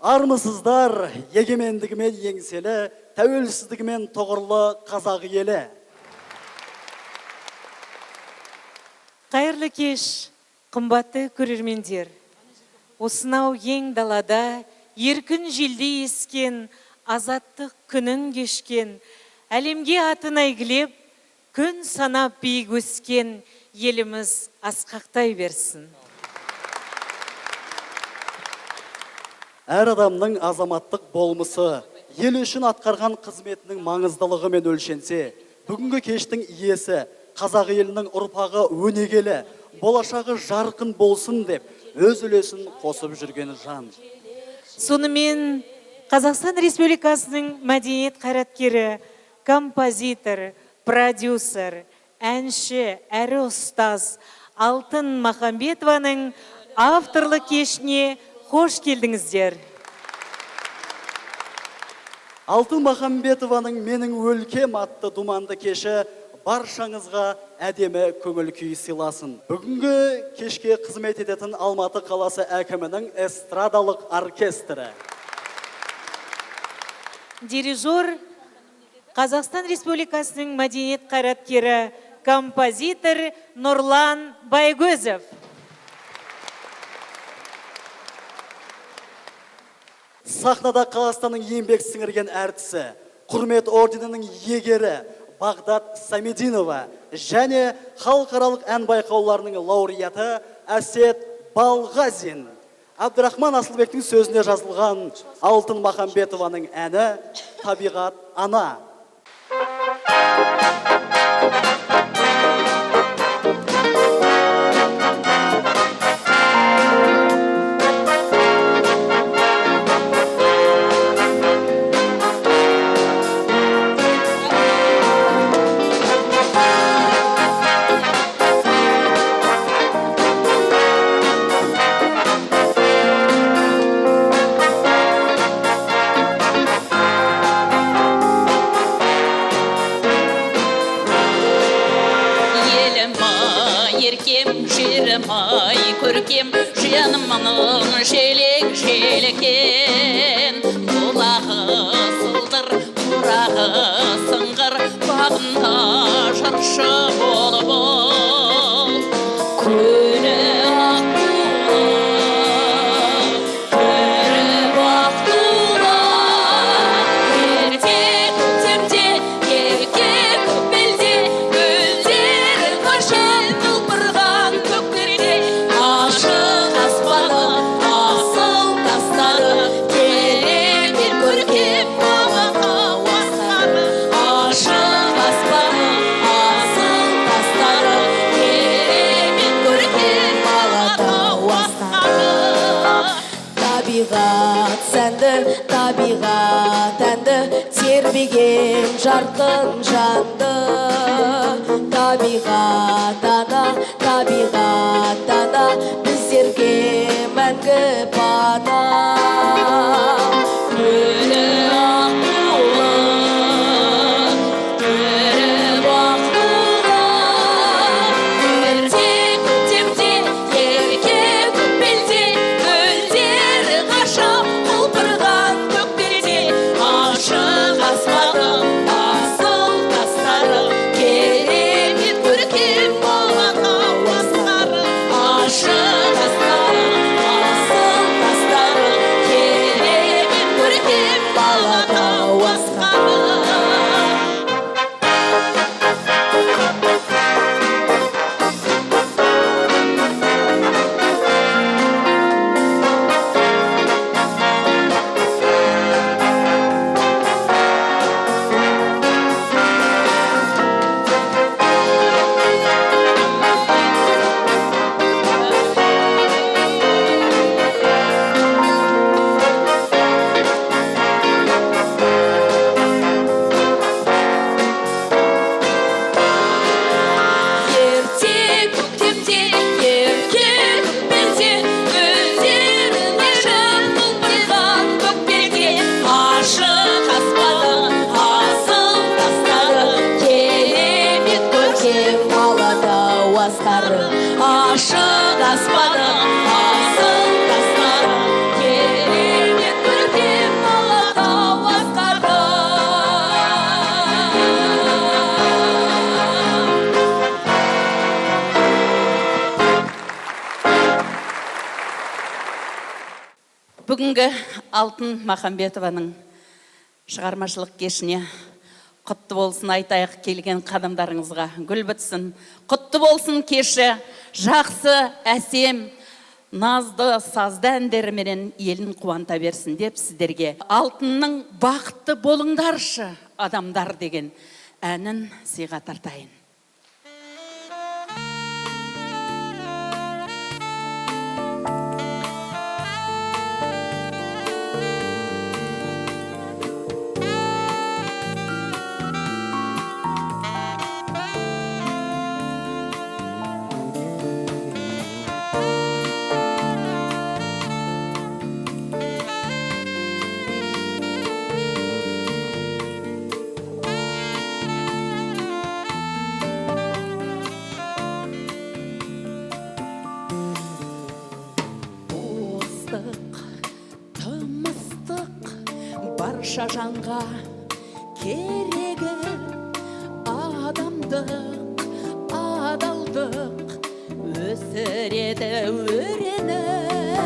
Армысыздар, егемендігімен еңселі, тәуелсіздігімен тоғырлы қазақ елі. Қайырлы кеш, қымбатты көрермендер. Осынау ең далада, еркін желде ескен, азаттық күнін кешкен, әлемге атын әйгілеп, күн санап биік өскен еліміз асқақтай берсін. Әр адамның азаматтық болмысы, ел үшін атқарған қызметінің маңыздылығымен өлшенсе, бүгінгі кештің иесі, қазақ елінің ұрпағы өнегелі, болашағы жарқын болсын деп, өз үлесін қосып жүрген жан. Сонымен, Қазақстан Республикасының мәдениет қайраткері, композитор, продюсер, әнші, әрі ұстаз Алтын Махамбетованың авторлық кешіне қош келдіңіздер. Алтын Махамбетованың «Менің өлкем» атты думанды кеші баршаңызға әдемі көңіл күй сыйласын. Бүгінгі кешке қызмет ететін Алматы қаласы әкімінің эстрадалық оркестрі. Дирижер Қазақстан Республикасының мәдениет қайраткері, композитор Нұрлан Байгөзов. Сахнада Қазақстанның еңбек сіңірген әртісі, құрмет орденінің егері Бағдат Самединова және халықаралық ән байқауларының лауреаты Әсет Балғазин. Абдрахман Асылбектің сөзіне жазылған Алтын Махамбетованың әні «Табиғат ана». Көркем жанымның желек-желекен, құлағы сылдыр, құрағы сыңғыр, бағында жаршы болып ол. Көні ақтула, ерте көктемде, ерке көкбелде, гүлдер қашан құлпырған көктерде. Табиғат әнді тербеген жарқын жанды. Табиғат ана, біздерге мәңгі пана. Көні аққула, көріп аққула, ерте көктемде, ерке көкбелде, гүлдер қашап құлпырған көктерде. Ашық аспаны, асыл тастары, керемет көркем болған астары. Ашық аспаны, асыл тастары, Бүгінгі Алтын Махамбетованың шығармашылық кешіне құтты болсын айтайық, келген қадамдарыңызға гүл бітсін. Құтты болсын кеші, жақсы, әсем, назды, сазды әндеріменен елін қуанта берсін деп сіздерге Алтынның бақытты болыңдаршы адамдар деген әнін сыйға тартайын. Барша жанға керегі адамдық, адалдық өсіреді өреніп,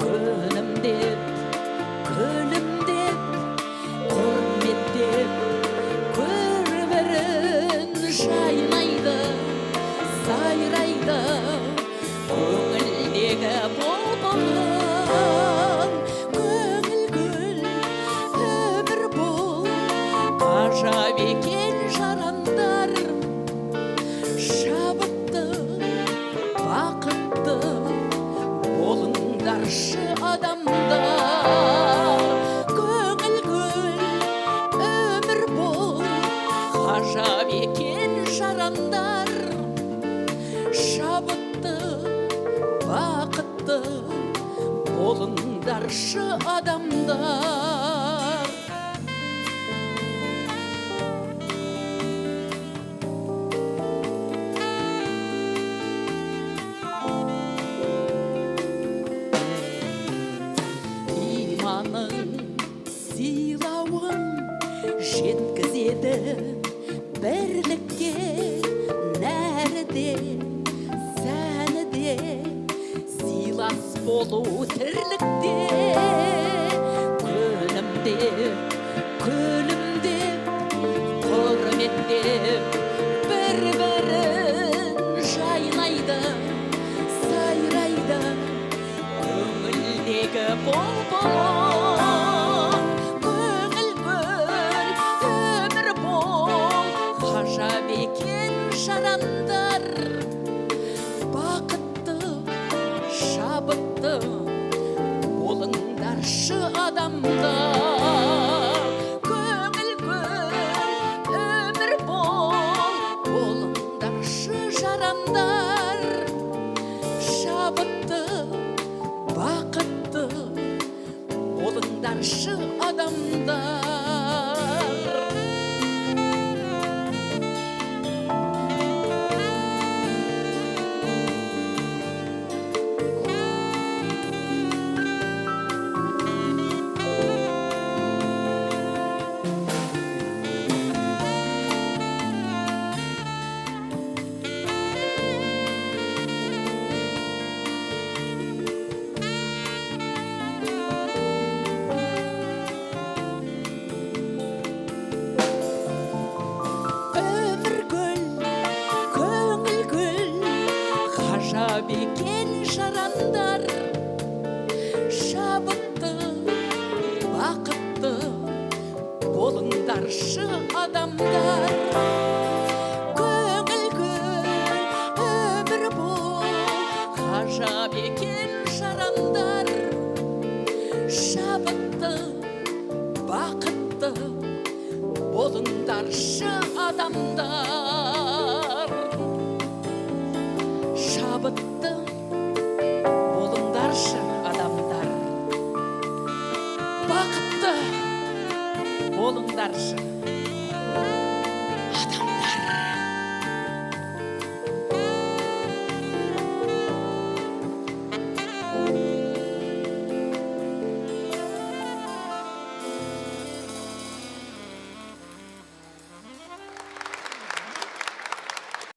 күлімдеп, құрметтеп, көрбірін жайнайды, сайрайды, көңілдегі бұлбұлын. Ғажап екен жарандар, шабытты, бақытты болыңдаршы адамдар. Көңіл гүл, өмір бол, ғажап екен жарандар, шабытты, бақытты болыңдаршы адамдар. Сыйлауын жеткізеді бірлікке, нәріде, сәніде, сыйлас болу тірлікте. Күлімдеп, құрметтеп, бір-бірін жайнайды, сайрайды, көңілдегі бұлбұлын. Жарандар, бақытты, шабытты болыңдаршы адамдар. Көңіл гүл, өмір бол, болыңдаршы жарандар. Шабытты, бақытты болыңдаршы адамдар. Бекен жарандар, шабытты, бақытты болыңдаршы адамдар. Көңіл гүл, өмір бол, ғажап екен жарандар. Шабытты, бақытты болыңдаршы адамдар. Шабытты болыңдаршы адамдар, бақытты болыңдаршы